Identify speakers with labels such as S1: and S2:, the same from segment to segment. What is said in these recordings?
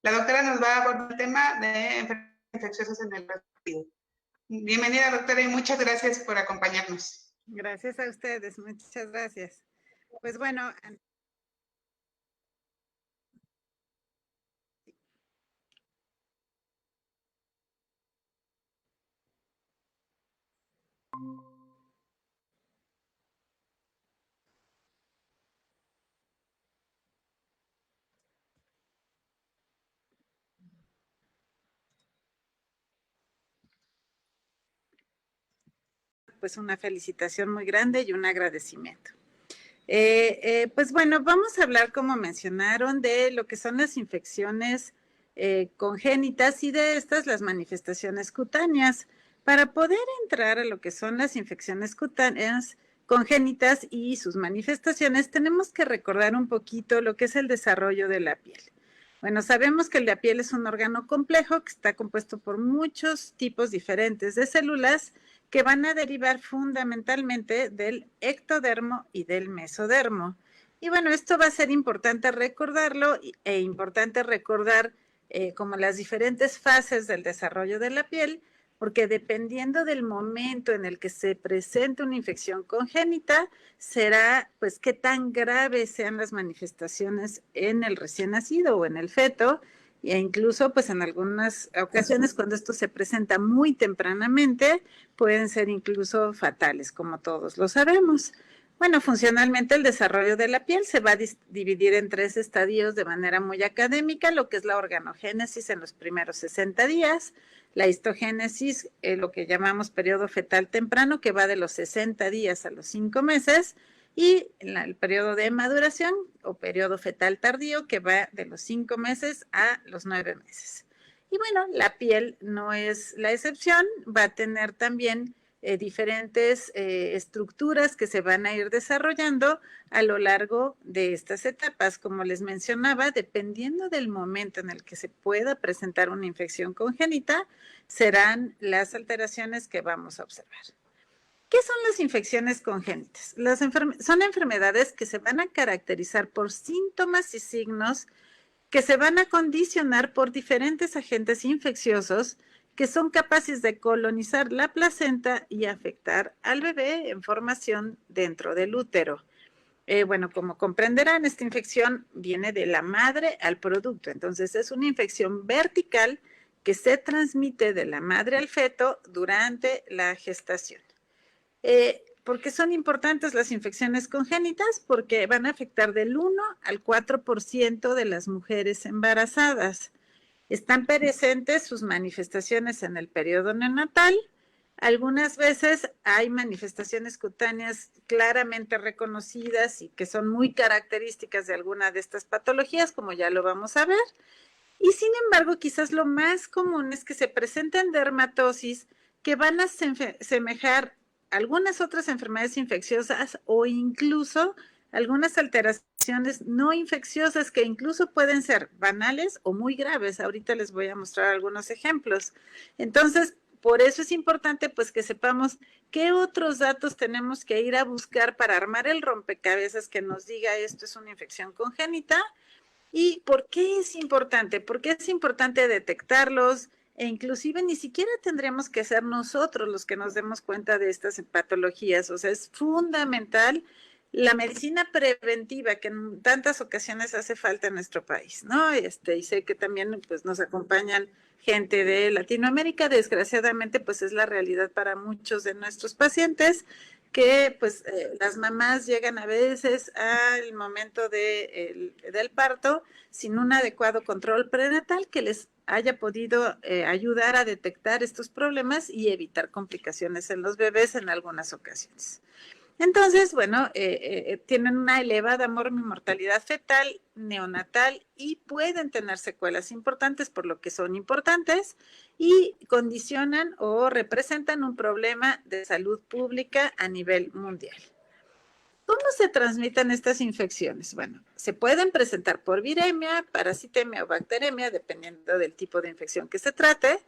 S1: La doctora nos va a abordar el tema de enfermedades infecciosas en el reproductivo. Bienvenida, doctora, y muchas gracias por acompañarnos.
S2: Gracias a ustedes, muchas gracias. Pues bueno, pues una felicitación muy grande y un agradecimiento. Pues bueno, vamos a hablar, como mencionaron, de lo que son las infecciones congénitas y de estas las manifestaciones cutáneas. Para poder entrar a lo que son las infecciones cutáneas congénitas y sus manifestaciones, tenemos que recordar un poquito lo que es el desarrollo de la piel. Bueno, sabemos que la piel es un órgano complejo que está compuesto por muchos tipos diferentes de células que van a derivar fundamentalmente del ectodermo y del mesodermo. Y bueno, esto va a ser importante recordarlo e importante recordar como las diferentes fases del desarrollo de la piel, porque dependiendo del momento en el que se presente una infección congénita, será pues qué tan graves sean las manifestaciones en el recién nacido o en el feto, e incluso pues en algunas ocasiones cuando esto se presenta muy tempranamente pueden ser incluso fatales, como todos lo sabemos. Bueno, funcionalmente el desarrollo de la piel se va a dividir en 3 estadios de manera muy académica, lo que es la organogénesis en los primeros 60 días, la histogénesis, lo que llamamos periodo fetal temprano, que va de los 60 días a los 5 meses, y el periodo de maduración o periodo fetal tardío, que va de los 5 meses a los 9 meses. Y bueno, la piel no es la excepción, va a tener también diferentes estructuras que se van a ir desarrollando a lo largo de estas etapas. Como les mencionaba, dependiendo del momento en el que se pueda presentar una infección congénita, serán las alteraciones que vamos a observar. ¿Qué son las infecciones congénitas? Son enfermedades que se van a caracterizar por síntomas y signos que se van a condicionar por diferentes agentes infecciosos que son capaces de colonizar la placenta y afectar al bebé en formación dentro del útero. Bueno, como comprenderán, esta infección viene de la madre al producto, entonces es una infección vertical que se transmite de la madre al feto durante la gestación. ¿Por qué son importantes las infecciones congénitas? Porque van a afectar del 1 al 4% de las mujeres embarazadas. Están presentes sus manifestaciones en el periodo neonatal. Algunas veces hay manifestaciones cutáneas claramente reconocidas y que son muy características de alguna de estas patologías, como ya lo vamos a ver. Y sin embargo, quizás lo más común es que se presenten dermatosis que van a semejar algunas otras enfermedades infecciosas o incluso algunas alteraciones no infecciosas que incluso pueden ser banales o muy graves. Ahorita les voy a mostrar algunos ejemplos. Entonces, por eso es importante pues que sepamos qué otros datos tenemos que ir a buscar para armar el rompecabezas que nos diga esto es una infección congénita. ¿Y por qué es importante? Porque es importante detectarlos e inclusive ni siquiera tendremos que ser nosotros los que nos demos cuenta de estas patologías. O sea, es fundamental la medicina preventiva que en tantas ocasiones hace falta en nuestro país, ¿no? Y sé que también pues nos acompañan gente de Latinoamérica, desgraciadamente pues es la realidad para muchos de nuestros pacientes que pues las mamás llegan a veces al momento del parto sin un adecuado control prenatal que les haya podido ayudar a detectar estos problemas y evitar complicaciones en los bebés en algunas ocasiones. Entonces, bueno, tienen una elevada mortalidad fetal, neonatal y pueden tener secuelas importantes por lo que son importantes y condicionan o representan un problema de salud pública a nivel mundial. ¿Cómo se transmiten estas infecciones? Bueno, se pueden presentar por viremia, parasitemia o bacteremia, dependiendo del tipo de infección que se trate.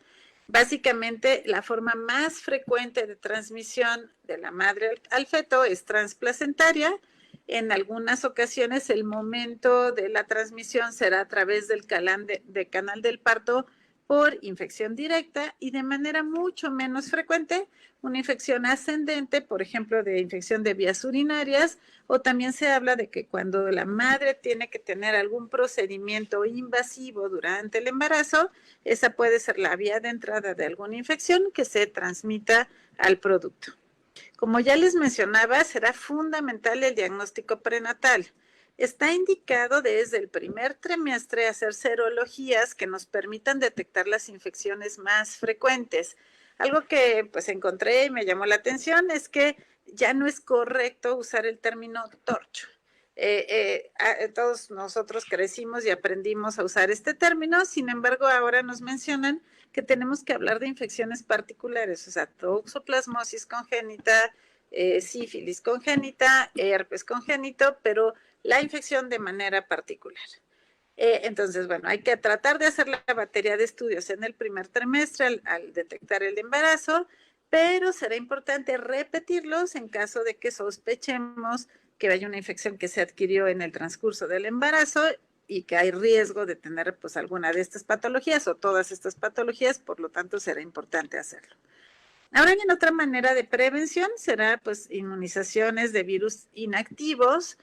S2: Básicamente, la forma más frecuente de transmisión de la madre al feto es transplacentaria. En algunas ocasiones el momento de la transmisión será a través del canal del parto por infección directa y de manera mucho menos frecuente una infección ascendente, por ejemplo, de infección de vías urinarias, o también se habla de que cuando la madre tiene que tener algún procedimiento invasivo durante el embarazo, esa puede ser la vía de entrada de alguna infección que se transmita al producto. Como ya les mencionaba, será fundamental el diagnóstico prenatal. Está indicado desde el primer trimestre hacer serologías que nos permitan detectar las infecciones más frecuentes. Algo que pues encontré y me llamó la atención es que ya no es correcto usar el término torcho. Todos nosotros crecimos y aprendimos a usar este término, sin embargo ahora nos mencionan que tenemos que hablar de infecciones particulares, o sea, toxoplasmosis congénita, sífilis congénita, herpes congénito, pero la infección de manera particular. Entonces, bueno, hay que tratar de hacer la batería de estudios en el primer trimestre al detectar el embarazo, pero será importante repetirlos en caso de que sospechemos que haya una infección que se adquirió en el transcurso del embarazo y que hay riesgo de tener pues alguna de estas patologías o todas estas patologías, por lo tanto será importante hacerlo. Ahora bien, otra manera de prevención será pues inmunizaciones de virus inactivos.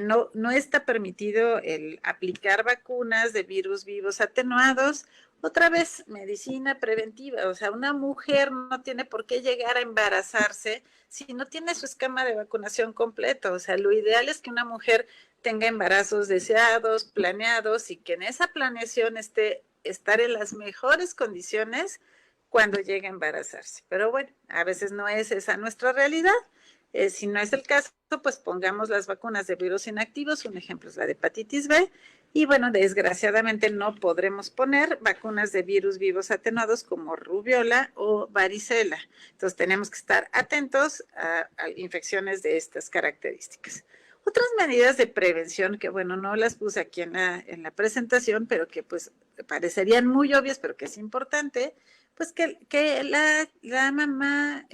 S2: No está permitido el aplicar vacunas de virus vivos atenuados. Otra vez, medicina preventiva, o sea, una mujer no tiene por qué llegar a embarazarse si no tiene su esquema de vacunación completo. O sea, lo ideal es que una mujer tenga embarazos deseados, planeados y que en esa planeación estar en las mejores condiciones cuando llegue a embarazarse. Pero bueno, a veces no es esa nuestra realidad. Si no es el caso, pues pongamos las vacunas de virus inactivos, un ejemplo es la de hepatitis B, y bueno, desgraciadamente no podremos poner vacunas de virus vivos atenuados como rubiola o varicela. Entonces tenemos que estar atentos a infecciones de estas características. Otras medidas de prevención que, bueno, no las puse aquí en la presentación, pero que pues parecerían muy obvias, pero que es importante, pues que la mamá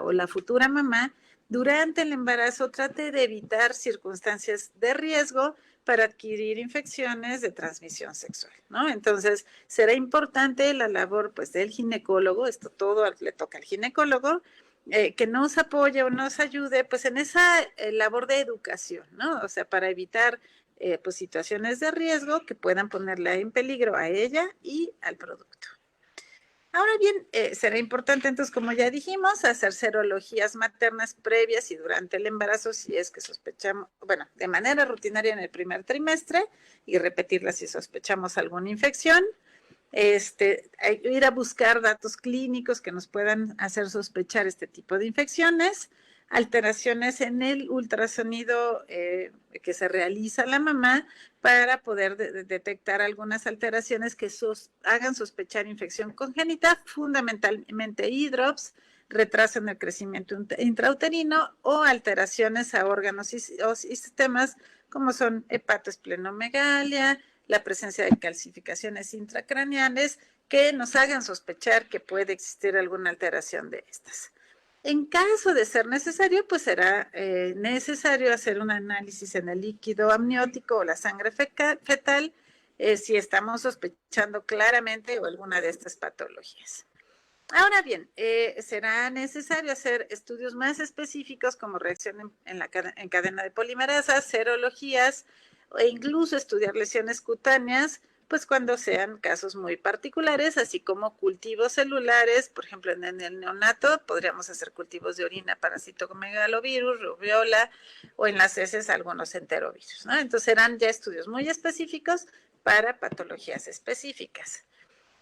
S2: o la futura mamá durante el embarazo trate de evitar circunstancias de riesgo para adquirir infecciones de transmisión sexual, ¿no? Entonces, será importante la labor, pues, del ginecólogo, esto todo le toca al ginecólogo, que nos apoye o nos ayude, pues, en esa labor de educación, ¿no? O sea, para evitar, pues, situaciones de riesgo que puedan ponerla en peligro a ella y al producto. Ahora bien, será importante entonces, como ya dijimos, hacer serologías maternas previas y durante el embarazo si es que sospechamos, bueno, de manera rutinaria en el primer trimestre y repetirlas si sospechamos alguna infección. Ir a buscar datos clínicos que nos puedan hacer sospechar este tipo de infecciones, alteraciones en el ultrasonido que se realiza a la mamá para poder detectar algunas alteraciones que hagan sospechar infección congénita, fundamentalmente hidrops, retraso en el crecimiento intrauterino o alteraciones a órganos y sistemas como son hepatosplenomegalia, la presencia de calcificaciones intracraneales que nos hagan sospechar que puede existir alguna alteración de estas. En caso de ser necesario, pues será necesario hacer un análisis en el líquido amniótico o la sangre fetal si estamos sospechando claramente o alguna de estas patologías. Ahora bien, será necesario hacer estudios más específicos como reacción en cadena de polimerasas, serologías e incluso estudiar lesiones cutáneas, pues cuando sean casos muy particulares, así como cultivos celulares, por ejemplo, en el neonato podríamos hacer cultivos de orina para citomegalovirus, rubiola, o en las heces algunos enterovirus, ¿no? Entonces serán ya estudios muy específicos para patologías específicas.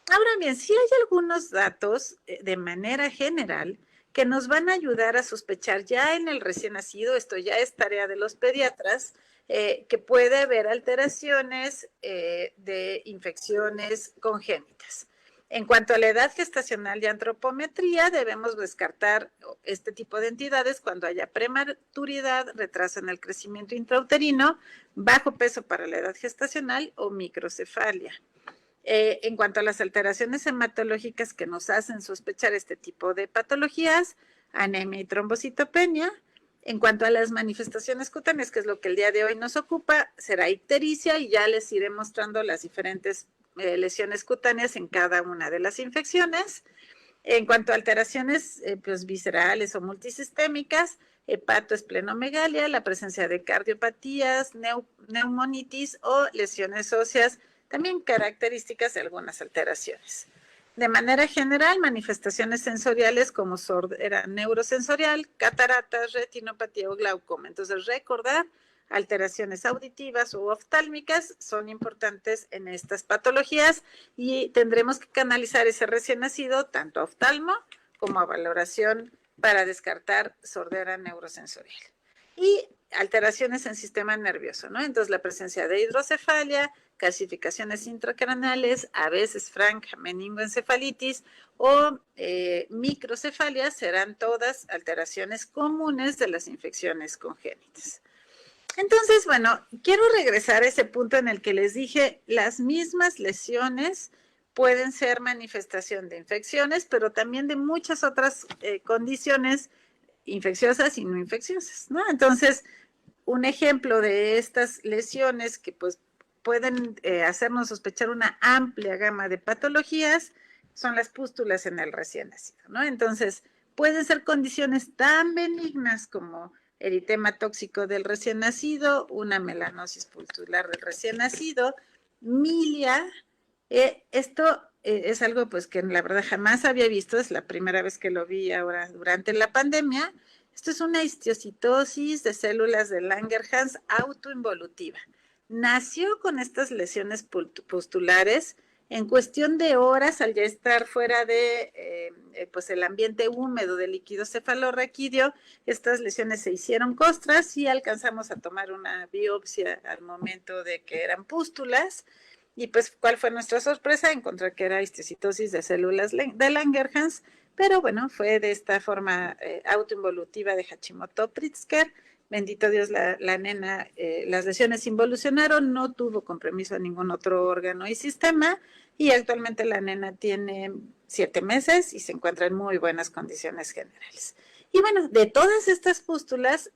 S2: Ahora bien, sí hay algunos datos de manera general que nos van a ayudar a sospechar ya en el recién nacido, esto ya es tarea de los pediatras, que puede haber alteraciones de infecciones congénitas. En cuanto a la edad gestacional y antropometría, debemos descartar este tipo de entidades cuando haya prematuridad, retraso en el crecimiento intrauterino, bajo peso para la edad gestacional o microcefalia. En cuanto a las alteraciones hematológicas que nos hacen sospechar este tipo de patologías, anemia y trombocitopenia, En cuanto a las manifestaciones cutáneas, que es lo que el día de hoy nos ocupa, será ictericia y ya les iré mostrando las diferentes lesiones cutáneas en cada una de las infecciones. En cuanto a alteraciones pues, viscerales o multisistémicas, hepatoesplenomegalia, la presencia de cardiopatías, neumonitis o lesiones óseas, también características de algunas alteraciones. De manera general, manifestaciones sensoriales como sordera neurosensorial, cataratas, retinopatía o glaucoma. Entonces, recordar, alteraciones auditivas o oftálmicas son importantes en estas patologías y tendremos que canalizar ese recién nacido tanto a oftalmo como a valoración para descartar sordera neurosensorial. Y alteraciones en sistema nervioso, ¿no? Entonces, la presencia de hidrocefalia, calcificaciones intracraneales, a veces franja meningoencefalitis o microcefalia serán todas alteraciones comunes de las infecciones congénitas. Entonces, bueno, quiero regresar a ese punto en el que les dije, las mismas lesiones pueden ser manifestación de infecciones, pero también de muchas otras condiciones infecciosas y no infecciosas, ¿no? Entonces, un ejemplo de estas lesiones que pues pueden hacernos sospechar una amplia gama de patologías son las pústulas en el recién nacido, ¿no? Entonces, pueden ser condiciones tan benignas como eritema tóxico del recién nacido, una melanosis pustular del recién nacido, milia. Esto es algo pues que la verdad jamás había visto, es la primera vez que lo vi ahora durante la pandemia. Esto es una histiocytosis de células de Langerhans autoinvolutiva. Nació con estas lesiones pustulares en cuestión de horas al ya estar fuera de pues el ambiente húmedo del líquido cefalorraquídeo. Estas lesiones se hicieron costras y alcanzamos a tomar una biopsia al momento de que eran pústulas. Y pues, ¿cuál fue nuestra sorpresa? Encontrar que era histiocytosis de células de Langerhans, pero bueno, fue de esta forma autoinvolutiva de Hashimoto-Pritzker. Bendito Dios, la nena, las lesiones involucionaron, no tuvo compromiso a ningún otro órgano y sistema, y actualmente la nena tiene 7 meses y se encuentra en muy buenas condiciones generales. Y bueno, de todas estas pústulas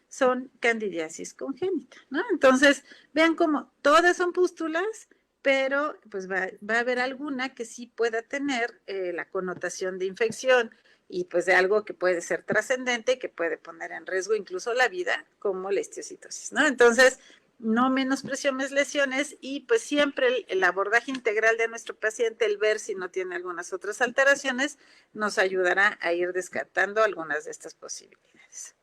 S2: son candidiasis congénita, ¿no? Entonces, vean cómo todas son pústulas, pero pues va a haber alguna que sí pueda tener la connotación de infección y pues de algo que puede ser trascendente, que puede poner en riesgo incluso la vida, como la histiocytosis, ¿no? Entonces, no menospreciamos lesiones y pues siempre el abordaje integral de nuestro paciente, el ver si no tiene algunas otras alteraciones, nos ayudará a ir descartando algunas de estas posibilidades.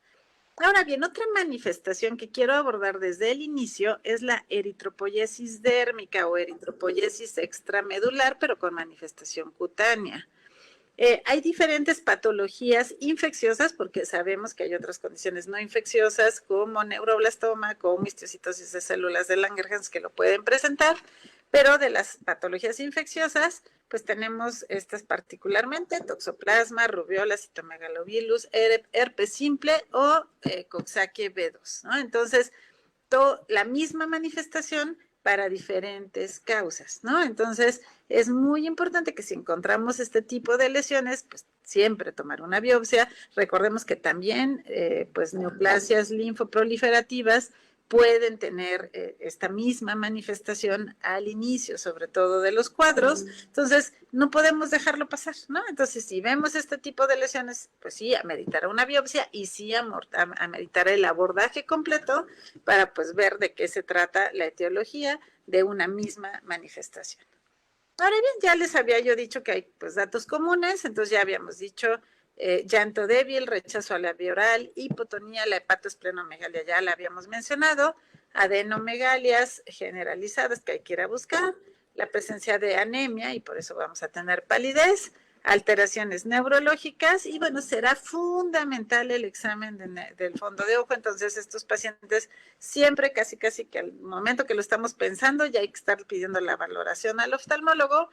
S2: Ahora bien, otra manifestación que quiero abordar desde el inicio es la eritropoyesis dérmica o eritropoyesis extramedular, pero con manifestación cutánea. Hay diferentes patologías infecciosas, porque sabemos que hay otras condiciones no infecciosas, como neuroblastoma, como histiocytosis de células de Langerhans, que lo pueden presentar, pero de las patologías infecciosas, pues tenemos estas particularmente, toxoplasma, rubiola, citomegalovirus, herpes simple o Coxsackie B2, ¿no? Entonces, la misma manifestación para diferentes causas, ¿no? Entonces, es muy importante que si encontramos este tipo de lesiones, pues siempre tomar una biopsia. Recordemos que también, pues, neoplasias linfoproliferativas pueden tener esta misma manifestación al inicio, sobre todo de los cuadros. Entonces, no podemos dejarlo pasar, ¿no? Entonces, si vemos este tipo de lesiones, pues sí, ameritará una biopsia y sí ameritará el abordaje completo para pues ver de qué se trata la etiología de una misma manifestación. Ahora bien, ya les había yo dicho que hay pues datos comunes, entonces ya habíamos dicho llanto débil, rechazo a la vía oral, hipotonía, la hepatoesplenomegalia ya la habíamos mencionado, adenomegalias generalizadas que hay que ir a buscar, la presencia de anemia y por eso vamos a tener palidez, alteraciones neurológicas y bueno, será fundamental el examen del fondo de ojo. Entonces estos pacientes siempre casi que al momento que lo estamos pensando ya hay que estar pidiendo la valoración al oftalmólogo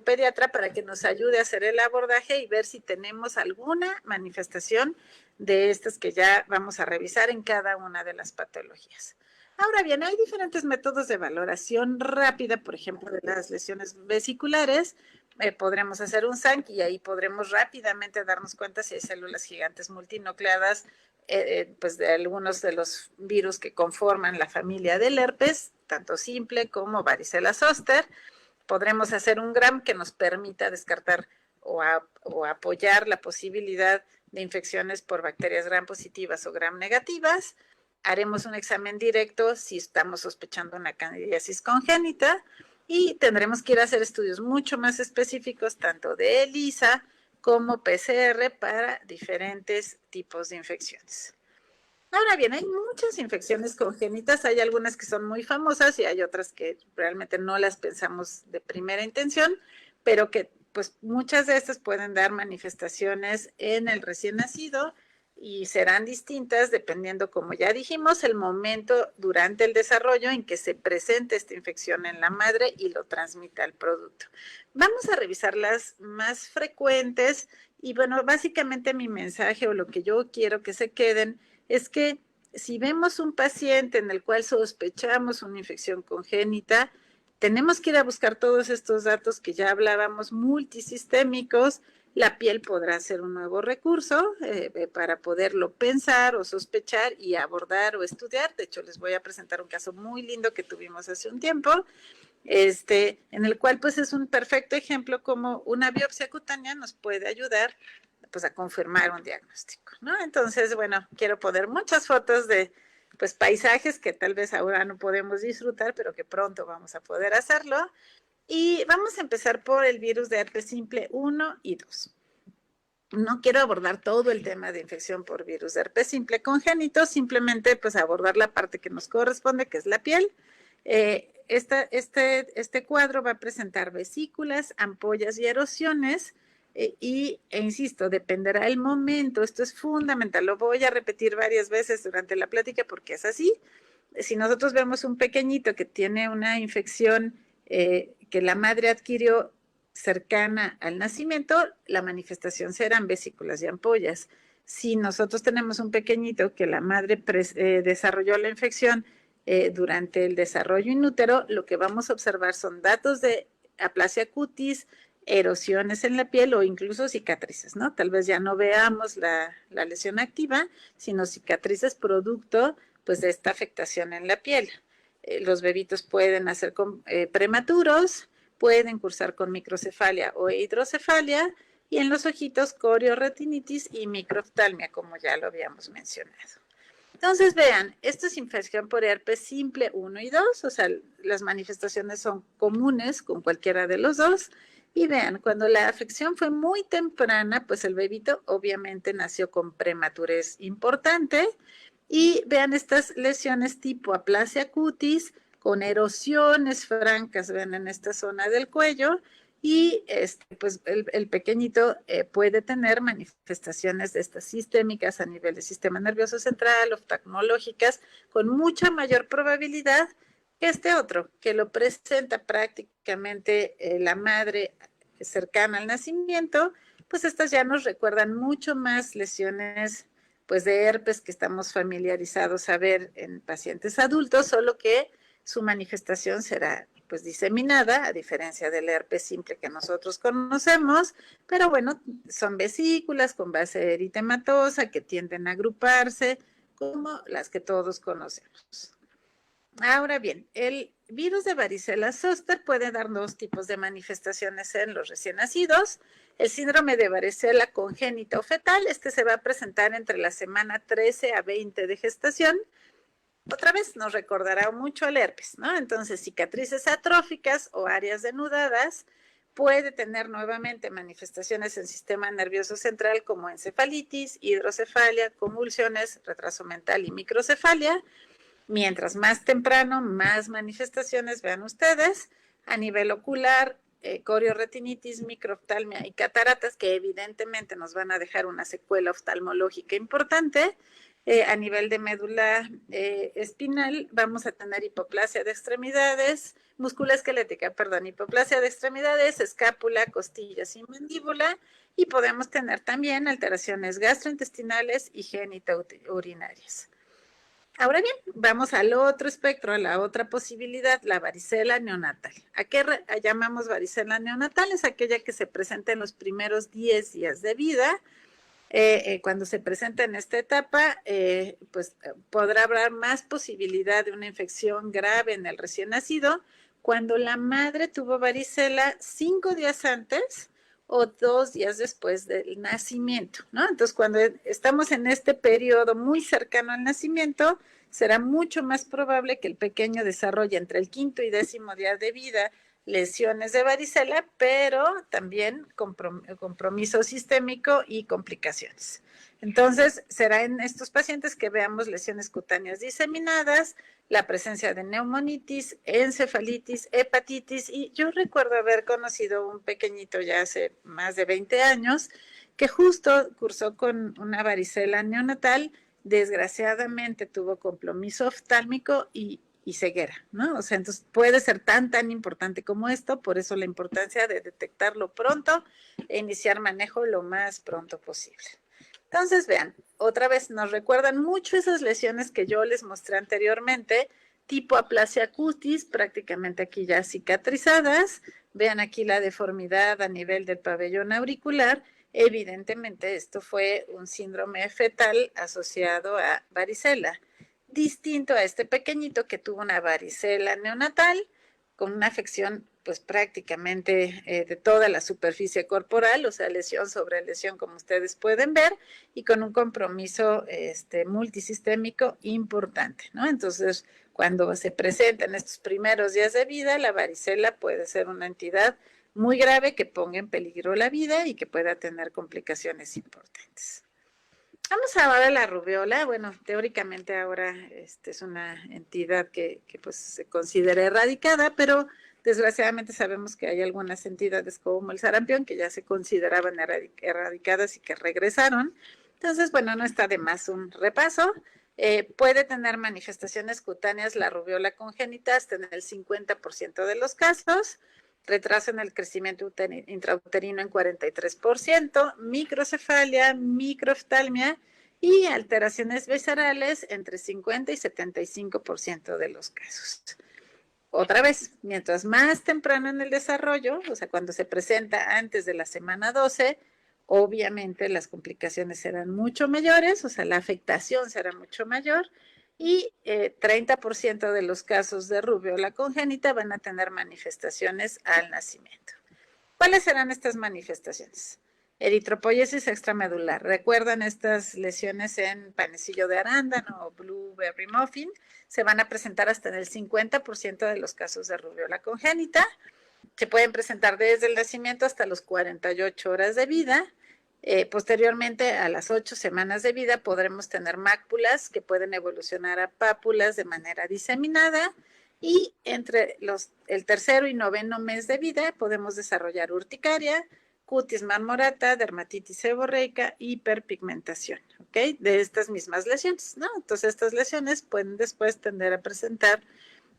S2: pediatra para que nos ayude a hacer el abordaje y ver si tenemos alguna manifestación de estas que ya vamos a revisar en cada una de las patologías. Ahora bien, hay diferentes métodos de valoración rápida, por ejemplo, de las lesiones vesiculares, podremos hacer un SANC y ahí podremos rápidamente darnos cuenta si hay células gigantes multinucleadas, pues de algunos de los virus que conforman la familia del herpes, tanto simple como varicela zoster. Podremos hacer un GRAM que nos permita descartar o apoyar la posibilidad de infecciones por bacterias gram positivas o gram negativas. Haremos un examen directo si estamos sospechando una candidiasis congénita y tendremos que ir a hacer estudios mucho más específicos, tanto de ELISA como PCR para diferentes tipos de infecciones. Ahora bien, hay muchas infecciones congénitas, hay algunas que son muy famosas y hay otras que realmente no las pensamos de primera intención, pero que pues muchas de estas pueden dar manifestaciones en el recién nacido y serán distintas dependiendo, como ya dijimos, el momento durante el desarrollo en que se presente esta infección en la madre y lo transmita al producto. Vamos a revisar las más frecuentes y bueno, básicamente mi mensaje o lo que yo quiero que se queden es que si vemos un paciente en el cual sospechamos una infección congénita, tenemos que ir a buscar todos estos datos que ya hablábamos, multisistémicos. La piel podrá ser un nuevo recurso para poderlo pensar o sospechar y abordar o estudiar. De hecho, les voy a presentar un caso muy lindo que tuvimos hace un tiempo, en el cual pues es un perfecto ejemplo como una biopsia cutánea nos puede ayudar pues a confirmar un diagnóstico, ¿no? Entonces, bueno, quiero poner muchas fotos de pues paisajes que tal vez ahora no podemos disfrutar, pero que pronto vamos a poder hacerlo. Y vamos a empezar por el virus de herpes simple 1 y 2. No quiero abordar todo el tema de infección por virus de herpes simple congénito, simplemente pues abordar la parte que nos corresponde, que es la piel. Este cuadro va a presentar vesículas, ampollas y erosiones, insisto, dependerá el momento, esto es fundamental, lo voy a repetir varias veces durante la plática porque es así. Si nosotros vemos un pequeñito que tiene una infección que la madre adquirió cercana al nacimiento, la manifestación serán vesículas y ampollas. Si nosotros tenemos un pequeñito que la madre desarrolló la infección durante el desarrollo inútero, lo que vamos a observar son datos de aplasia cutis, erosiones en la piel o incluso cicatrices, ¿no? Tal vez ya no veamos la lesión activa, sino cicatrices producto pues de esta afectación en la piel. Los bebitos pueden nacer prematuros, pueden cursar con microcefalia o hidrocefalia y en los ojitos corioretinitis y microftalmia, como ya lo habíamos mencionado. Entonces, vean, esto es infección por herpes simple 1 y 2, o sea, las manifestaciones son comunes con cualquiera de los dos. Y vean, cuando la afección fue muy temprana, pues el bebito obviamente nació con prematurez importante. Y vean estas lesiones tipo aplasia cutis, con erosiones francas, vean en esta zona del cuello, y pues el pequeñito puede tener manifestaciones de estas sistémicas a nivel del sistema nervioso central, oftalmológicas, con mucha mayor probabilidad que este otro, que lo presenta prácticamente la madre cercana al nacimiento, pues estas ya nos recuerdan mucho más lesiones pues de herpes que estamos familiarizados a ver en pacientes adultos, solo que su manifestación será pues diseminada, a diferencia del herpes simple que nosotros conocemos, pero bueno, son vesículas con base eritematosa que tienden a agruparse como las que todos conocemos. Ahora bien, el virus de varicela zoster puede dar dos tipos de manifestaciones en los recién nacidos. El síndrome de varicela congénita o fetal, se va a presentar entre la semana 13 a 20 de gestación. Otra vez nos recordará mucho al herpes, ¿no? Entonces, cicatrices atróficas o áreas denudadas, puede tener nuevamente manifestaciones en sistema nervioso central como encefalitis, hidrocefalia, convulsiones, retraso mental y microcefalia. Mientras más temprano, más manifestaciones, vean ustedes, a nivel ocular, corioretinitis, microftalmia y cataratas, que evidentemente nos van a dejar una secuela oftalmológica importante. A nivel de médula espinal, vamos a tener hipoplasia de extremidades, musculoesquelética, perdón, hipoplasia de extremidades, escápula, costillas y mandíbula, y podemos tener también alteraciones gastrointestinales y genitourinarias. Ahora bien, vamos al otro espectro, a la otra posibilidad, la varicela neonatal. ¿A qué llamamos varicela neonatal? Es aquella que se presenta en los primeros 10 días de vida. Cuando se presenta en esta etapa, pues podrá haber más posibilidad de una infección grave en el recién nacido cuando la madre tuvo varicela 5 días antes o 2 días después del nacimiento, ¿no? Entonces, cuando estamos en este periodo muy cercano al nacimiento, será mucho más probable que el pequeño desarrolle entre el 5º y 10º día de vida lesiones de varicela, pero también compromiso sistémico y complicaciones. Entonces, será en estos pacientes que veamos lesiones cutáneas diseminadas, la presencia de neumonitis, encefalitis, hepatitis, y yo recuerdo haber conocido un pequeñito ya hace más de 20 años que justo cursó con una varicela neonatal, desgraciadamente tuvo compromiso oftálmico y ceguera, ¿no? O sea, entonces puede ser tan importante como esto, por eso la importancia de detectarlo pronto e iniciar manejo lo más pronto posible. Entonces, vean, otra vez nos recuerdan mucho esas lesiones que yo les mostré anteriormente, tipo aplasia cutis, prácticamente aquí ya cicatrizadas. Vean aquí la deformidad a nivel del pabellón auricular. Evidentemente, esto fue un síndrome fetal asociado a varicela, distinto a este pequeñito que tuvo una varicela neonatal con una afección pues prácticamente de toda la superficie corporal, o sea, lesión sobre lesión como ustedes pueden ver, y con un compromiso multisistémico importante, ¿no? Entonces, cuando se presenta en estos primeros días de vida, la varicela puede ser una entidad muy grave que ponga en peligro la vida y que pueda tener complicaciones importantes. Vamos ahora a la rubiola. Bueno, teóricamente ahora es una entidad que pues se considera erradicada, pero desgraciadamente sabemos que hay algunas entidades como el sarampión que ya se consideraban erradicadas y que regresaron. Entonces, bueno, no está de más un repaso. Puede tener manifestaciones cutáneas la rubiola congénita hasta en el 50% de los casos, retraso en el crecimiento intrauterino en 43%, microcefalia, microoftalmia y alteraciones viscerales entre 50 y 75% de los casos. Otra vez, mientras más temprano en el desarrollo, o sea, cuando se presenta antes de la semana 12, obviamente las complicaciones serán mucho mayores, o sea, la afectación será mucho mayor, y 30% de los casos de rubiola congénita van a tener manifestaciones al nacimiento. ¿Cuáles serán estas manifestaciones? Eritropoiesis extramedular. ¿Recuerdan estas lesiones en panecillo de arándano o blueberry muffin? Se van a presentar hasta en el 50% de los casos de rubiola congénita. Se pueden presentar desde el nacimiento hasta los 48 horas de vida. Posteriormente, a las 8 semanas de vida, podremos tener máculas que pueden evolucionar a pápulas de manera diseminada. Y entre el 3º y 9º mes de vida podemos desarrollar urticaria, cutis marmorata, dermatitis seborreica, hiperpigmentación, ¿ok? De estas mismas lesiones, ¿no? Entonces, estas lesiones pueden después tender a presentar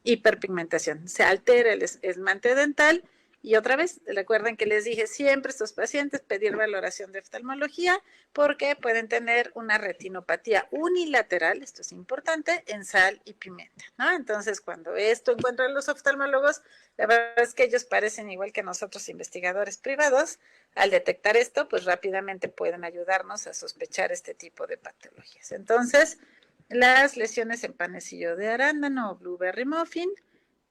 S2: hiperpigmentación. Se altera el esmalte dental. Y otra vez, recuerden que les dije siempre a estos pacientes pedir valoración de oftalmología porque pueden tener una retinopatía unilateral, esto es importante, en sal y pimienta, ¿no? Entonces, cuando esto encuentran los oftalmólogos, la verdad es que ellos parecen igual que nosotros investigadores privados. Al detectar esto, pues rápidamente pueden ayudarnos a sospechar este tipo de patologías. Entonces, las lesiones en panecillo de arándano o blueberry muffin,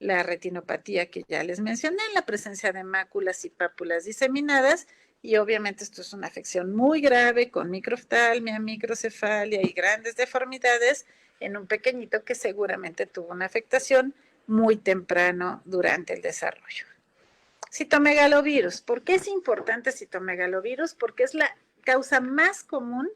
S2: la retinopatía que ya les mencioné, la presencia de máculas y pápulas diseminadas, y obviamente esto es una afección muy grave con microoftalmia, microcefalia y grandes deformidades en un pequeñito que seguramente tuvo una afectación muy temprano durante el desarrollo. Citomegalovirus. ¿Por qué es importante citomegalovirus? Porque es la causa más común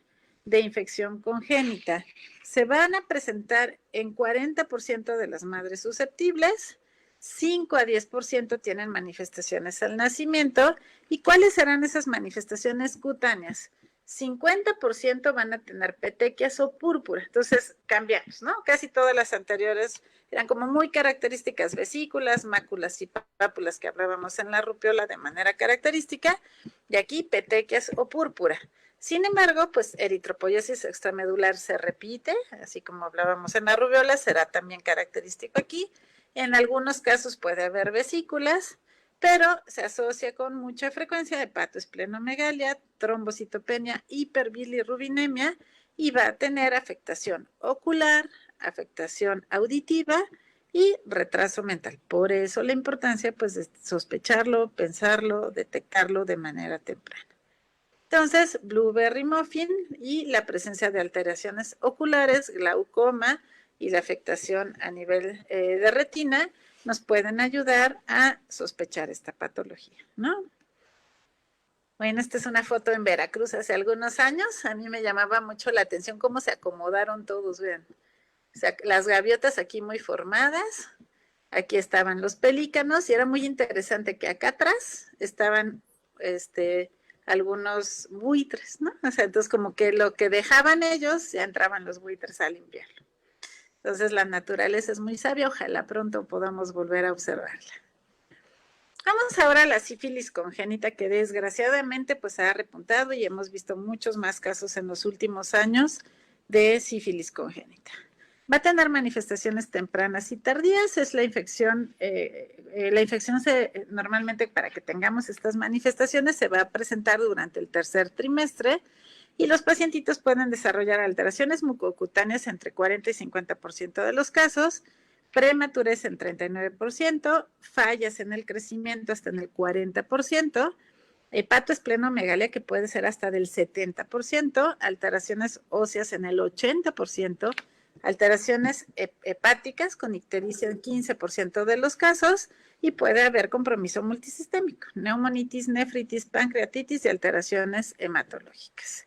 S2: de infección congénita. Se van a presentar en 40% de las madres susceptibles, 5 a 10% tienen manifestaciones al nacimiento. ¿Y cuáles serán esas manifestaciones cutáneas? 50% van a tener petequias o púrpura. Entonces, cambiamos, ¿no? Casi todas las anteriores eran como muy características, vesículas, máculas y pápulas que hablábamos en la rubiola de manera característica, y aquí petequias o púrpura. Sin embargo, pues eritropoiesis extramedular se repite, así como hablábamos en la rubiola, será también característico aquí. En algunos casos puede haber vesículas, pero se asocia con mucha frecuencia hepatoesplenomegalia, trombocitopenia, hiperbilirrubinemia y va a tener afectación ocular, afectación auditiva y retraso mental. Por eso la importancia pues de sospecharlo, pensarlo, detectarlo de manera temprana. Entonces, blueberry muffin y la presencia de alteraciones oculares, glaucoma y la afectación a nivel de retina nos pueden ayudar a sospechar esta patología, ¿no? Bueno, esta es una foto en Veracruz hace algunos años. A mí me llamaba mucho la atención cómo se acomodaron todos, vean. O sea, las gaviotas aquí muy formadas, aquí estaban los pelícanos y era muy interesante que acá atrás estaban algunos buitres, ¿no? O sea, entonces como que lo que dejaban ellos, ya entraban los buitres a limpiarlo. Entonces la naturaleza es muy sabia, ojalá pronto podamos volver a observarla. Vamos ahora a la sífilis congénita, que desgraciadamente pues ha repuntado y hemos visto muchos más casos en los últimos años de sífilis congénita. Va a tener manifestaciones tempranas y tardías, es la infección normalmente para que tengamos estas manifestaciones se va a presentar durante el tercer trimestre y los pacientitos pueden desarrollar alteraciones mucocutáneas entre 40 y 50% de los casos, prematurez en 39%, fallas en el crecimiento hasta en el 40%, hepatoesplenomegalia que puede ser hasta del 70%, alteraciones óseas en el 80%, alteraciones hepáticas con ictericia en 15% de los casos y puede haber compromiso multisistémico, neumonitis, nefritis, pancreatitis y alteraciones hematológicas.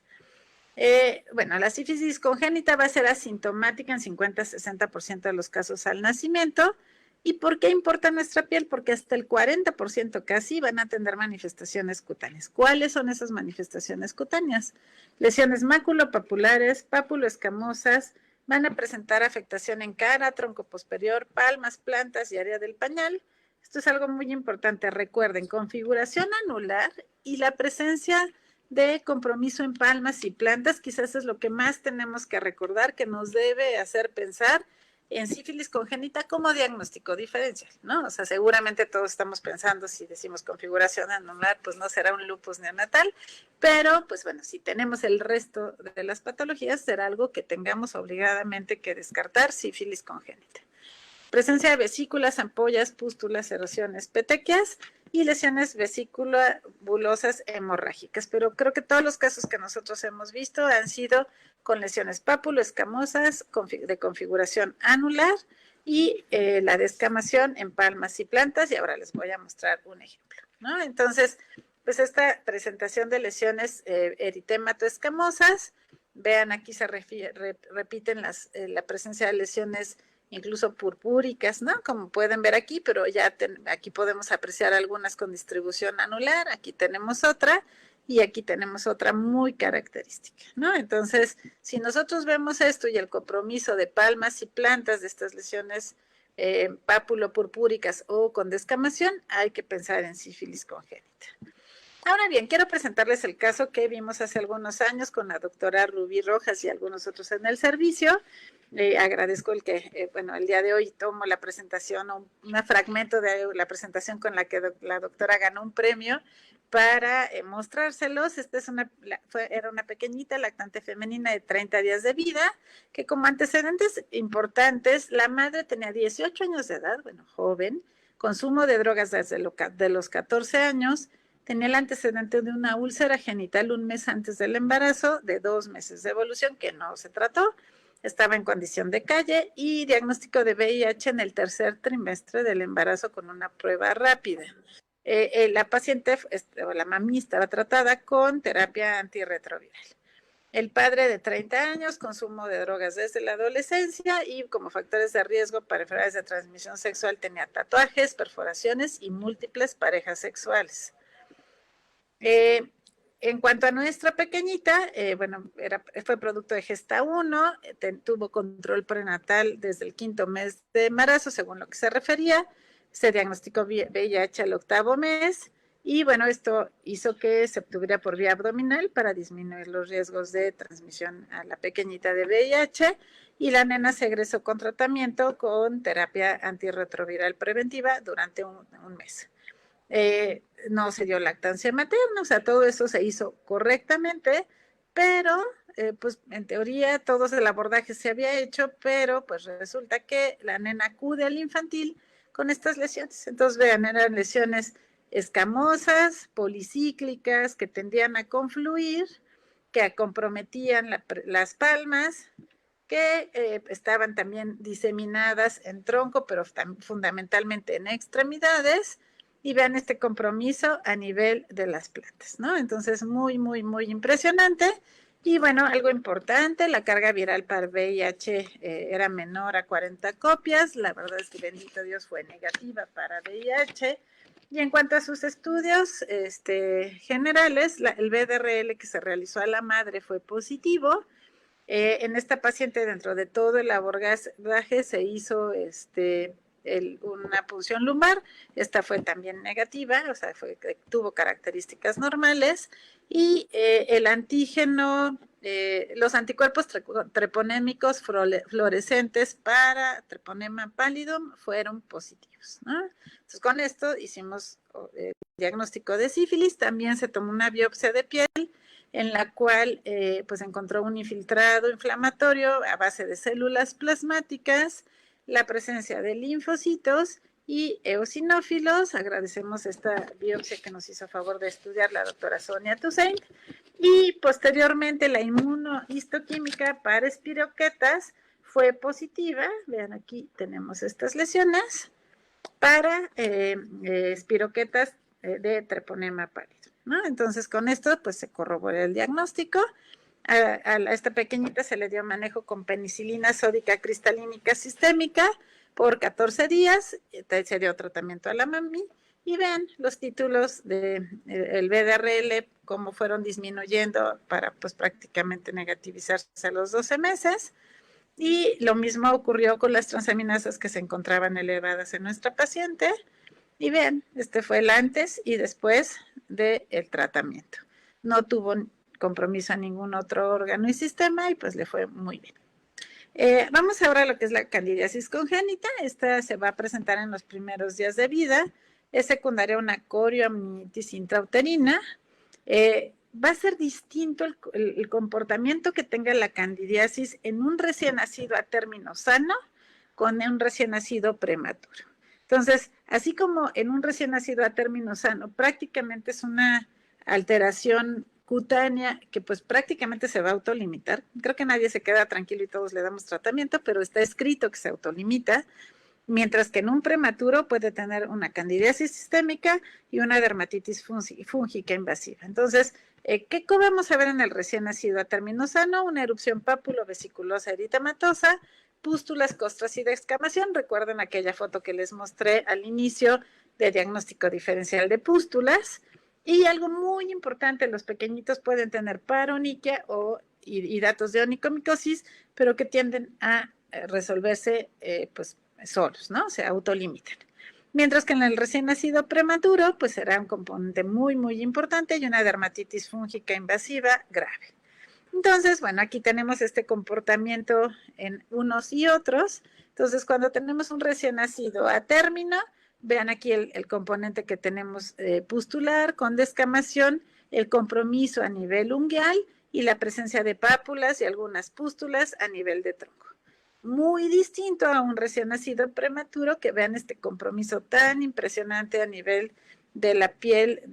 S2: Bueno, la sífilis congénita va a ser asintomática en 50-60% de los casos al nacimiento. ¿Y por qué importa nuestra piel? Porque hasta el 40% casi van a tener manifestaciones cutáneas. ¿Cuáles son esas manifestaciones cutáneas? Lesiones maculopapulares, pápuloescamosas, van a presentar afectación en cara, tronco posterior, palmas, plantas y área del pañal. Esto es algo muy importante. Recuerden, configuración anular y la presencia de compromiso en palmas y plantas, quizás es lo que más tenemos que recordar, que nos debe hacer pensar en sífilis congénita como diagnóstico diferencial, ¿no? O sea, seguramente todos estamos pensando, si decimos configuración anular, pues no será un lupus neonatal, pero pues bueno, si tenemos el resto de las patologías, será algo que tengamos obligadamente que descartar, sífilis congénita. Presencia de vesículas, ampollas, pústulas, erosiones, petequias y lesiones vesiculobulosas hemorrágicas. Pero creo que todos los casos que nosotros hemos visto han sido con lesiones pápulo-escamosas de configuración anular y la descamación en palmas y plantas. Y ahora les voy a mostrar un ejemplo, ¿no? Entonces, pues esta presentación de lesiones eritematoescamosas, vean aquí se repiten la presencia de lesiones incluso purpúricas, ¿no? Como pueden ver aquí, pero ya aquí podemos apreciar algunas con distribución anular, aquí tenemos otra y aquí tenemos otra muy característica, ¿no? Entonces, si nosotros vemos esto y el compromiso de palmas y plantas de estas lesiones pápulo-purpúricas o con descamación, hay que pensar en sífilis congénita. Ahora bien, quiero presentarles el caso que vimos hace algunos años con la doctora Rubí Rojas y algunos otros en el servicio. Agradezco el día de hoy tomo la presentación, un fragmento de la presentación con la que la doctora ganó un premio para mostrárselos. Esta era una pequeñita lactante femenina de 30 días de vida, que como antecedentes importantes, la madre tenía 18 años de edad, bueno, joven, consumo de drogas desde de los 14 años, tenía el antecedente de una úlcera genital un mes antes del embarazo, de 2 meses de evolución, que no se trató, estaba en condición de calle y diagnóstico de VIH en el tercer trimestre del embarazo con una prueba rápida. La paciente, o la mami, estaba tratada con terapia antirretroviral. El padre de 30 años, consumo de drogas desde la adolescencia y como factores de riesgo para enfermedades de transmisión sexual tenía tatuajes, perforaciones y múltiples parejas sexuales. En cuanto a nuestra pequeñita, fue producto de Gesta 1, tuvo control prenatal desde el 5º mes de embarazo, según lo que se refería, se diagnosticó VIH al 8º mes, Y bueno, esto hizo que se obtuviera por vía abdominal para disminuir los riesgos de transmisión a la pequeñita de VIH, y la nena se egresó con tratamiento con terapia antirretroviral preventiva durante un mes. No se dio lactancia materna, o sea, todo eso se hizo correctamente, pero pues en teoría todo el abordaje se había hecho, pero pues resulta que la nena acude al infantil con estas lesiones. Entonces, vean, eran lesiones escamosas, policíclicas, que tendían a confluir, que comprometían las palmas, que estaban también diseminadas en tronco, pero fundamentalmente en extremidades, y vean este compromiso a nivel de las plantas, ¿no? Entonces, muy, muy, muy impresionante. Y bueno, algo importante, la carga viral para VIH era menor a 40 copias, la verdad es que bendito Dios fue negativa para VIH. Y en cuanto a sus estudios generales, el BDRL que se realizó a la madre fue positivo. En esta paciente, dentro de todo el abordaje, se hizo una punción lumbar. Esta fue también negativa, o sea, tuvo características normales. Y el antígeno, los anticuerpos treponémicos fluorescentes para treponema pallidum fueron positivos, ¿no? Entonces, con esto hicimos el diagnóstico de sífilis. También se tomó una biopsia de piel, en la cual pues encontró un infiltrado inflamatorio a base de células plasmáticas, la presencia de linfocitos y eosinófilos. Agradecemos esta biopsia que nos hizo favor de estudiar la doctora Sonia Toussaint. Y posteriormente la inmunohistoquímica para espiroquetas fue positiva. Vean, aquí tenemos estas lesiones para espiroquetas de treponema pálido, ¿no? Entonces, con esto, pues se corroboró el diagnóstico. A esta pequeñita se le dio manejo con penicilina sódica cristalínica sistémica por 14 días, se dio tratamiento a la mami, y vean los títulos del BDRL, cómo fueron disminuyendo para pues prácticamente negativizarse a los 12 meses. Y lo mismo ocurrió con las transaminasas que se encontraban elevadas en nuestra paciente. Y vean, este fue el antes y después del tratamiento. No tuvo compromiso a ningún otro órgano y sistema, y pues le fue muy bien. Vamos ahora a lo que es la candidiasis congénita. Esta se va a presentar en los primeros días de vida. Es secundaria a una corioamnionitis intrauterina. Va a ser distinto el comportamiento que tenga la candidiasis en un recién nacido a término sano con un recién nacido prematuro. Entonces, así como en un recién nacido a término sano, prácticamente es una alteración cutánea que pues prácticamente se va a autolimitar. Creo que nadie se queda tranquilo y todos le damos tratamiento, pero está escrito que se autolimita, mientras que en un prematuro puede tener una candidiasis sistémica y una dermatitis fúngica invasiva. Entonces, ¿qué vamos a ver en el recién nacido a término sano? Una erupción pápulo-vesiculosa eritematosa, pústulas, costras y descamación. Recuerden aquella foto que les mostré al inicio de diagnóstico diferencial de pústulas. Y algo muy importante, los pequeñitos pueden tener paroniquia y datos de onicomicosis, pero que tienden a resolverse pues solos, ¿no? Se autolimitan. Mientras que en el recién nacido prematuro, pues será un componente muy, muy importante y una dermatitis fúngica invasiva grave. Entonces, bueno, aquí tenemos este comportamiento en unos y otros. Entonces, cuando tenemos un recién nacido a término, vean aquí el componente que tenemos pustular con descamación, el compromiso a nivel unguial y la presencia de pápulas y algunas pústulas a nivel de tronco. Muy distinto a un recién nacido prematuro, que vean este compromiso tan impresionante a nivel de la piel,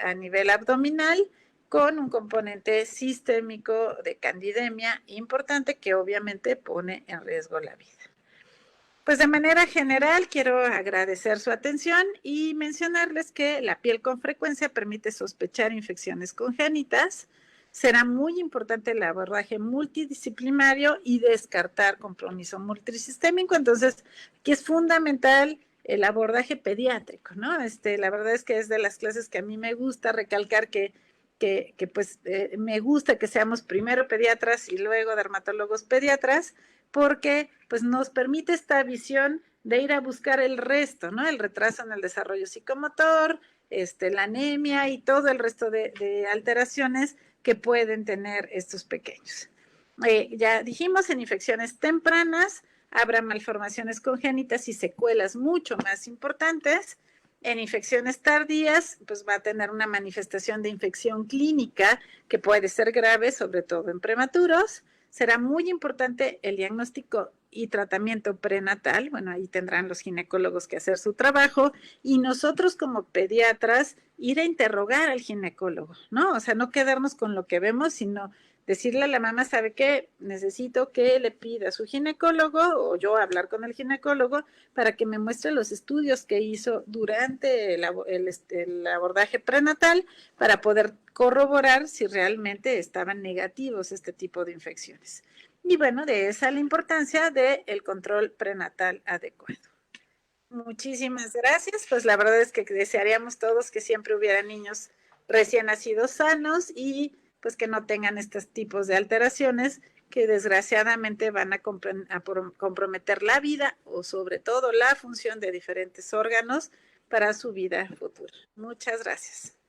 S2: a nivel abdominal, con un componente sistémico de candidemia importante que obviamente pone en riesgo la vida. Pues de manera general quiero agradecer su atención y mencionarles que la piel con frecuencia permite sospechar infecciones congénitas. Será muy importante el abordaje multidisciplinario y descartar compromiso multisistémico. Entonces, aquí es fundamental el abordaje pediátrico, ¿no? La verdad es que es de las clases que a mí me gusta recalcar que pues me gusta que seamos primero pediatras y luego dermatólogos pediatras, porque pues nos permite esta visión de ir a buscar el resto, ¿no? El retraso en el desarrollo psicomotor, la anemia y todo el resto de alteraciones que pueden tener estos pequeños. Ya dijimos, en infecciones tempranas habrá malformaciones congénitas y secuelas mucho más importantes. En infecciones tardías, pues va a tener una manifestación de infección clínica que puede ser grave, sobre todo en prematuros. Será muy importante el diagnóstico y tratamiento prenatal. Bueno, ahí tendrán los ginecólogos que hacer su trabajo y nosotros como pediatras ir a interrogar al ginecólogo, ¿no? O sea, no quedarnos con lo que vemos, sino decirle a la mamá, ¿sabe qué? Necesito que le pida a su ginecólogo o yo hablar con el ginecólogo para que me muestre los estudios que hizo durante el abordaje prenatal para poder corroborar si realmente estaban negativos este tipo de infecciones. Y bueno, de esa la importancia del control prenatal adecuado. Muchísimas gracias. Pues la verdad es que desearíamos todos que siempre hubiera niños recién nacidos sanos y pues que no tengan estos tipos de alteraciones que desgraciadamente van a comprometer la vida o sobre todo la función de diferentes órganos para su vida futura. Muchas gracias.